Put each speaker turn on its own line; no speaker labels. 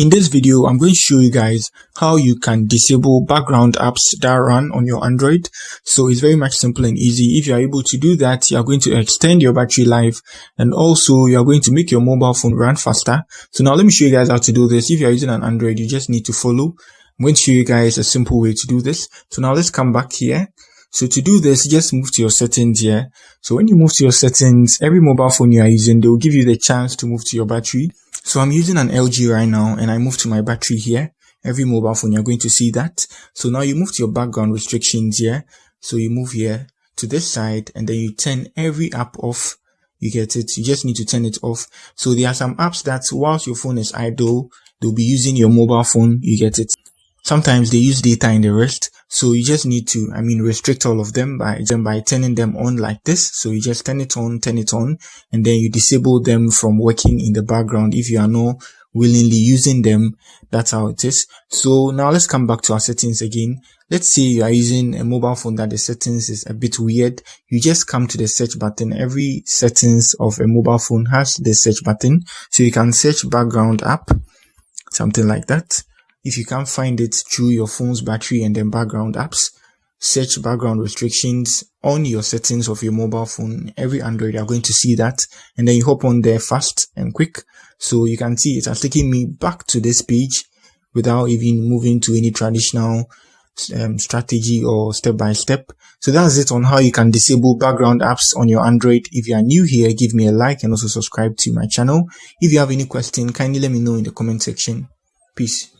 In this video, I'm going to show you guys how you can disable background apps that run on your Android. So it's very much simple and easy. If you are able to do that, you are going to extend your battery life, and also you are going to make your mobile phone run faster. So now let me show you guys how to do this. If you are using an Android, you just need to follow. I'm going to show you guys a simple way to do this. So now let's come back here. So to do this, just move to your settings here. So when you move to your settings, every mobile phone you are using, they will give you the chance to move to your battery. So I'm using an LG right now, and I move to my battery here. Every mobile phone, you're going to see that. So now you move to your background restrictions here. So you move here to this side, and then you turn every app off. You get it? You just need to turn it off. So there are some apps that whilst your phone is idle, they'll be using your mobile phone. You get it? Sometimes they use data in the rest. So you just need to, restrict all of them by turning them on like this. So you just turn it on, and then you disable them from working in the background. If you are not willingly using them, that's how it is. So now let's come back to our settings again. Let's say you are using a mobile phone that the settings is a bit weird. You just come to the search button. Every settings of a mobile phone has the search button. So you can search background app, something like that. If you can't find it through your phone's battery and then background apps, search background restrictions on your settings of your mobile phone. Every Android, you're going to see that. And then you hop on there fast and quick. So you can see it has taken me back to this page without even moving to any traditional strategy or step by step. So that's it on how you can disable background apps on your Android. If you are new here, give me a like and also subscribe to my channel. If you have any question, kindly let me know in the comment section. Peace.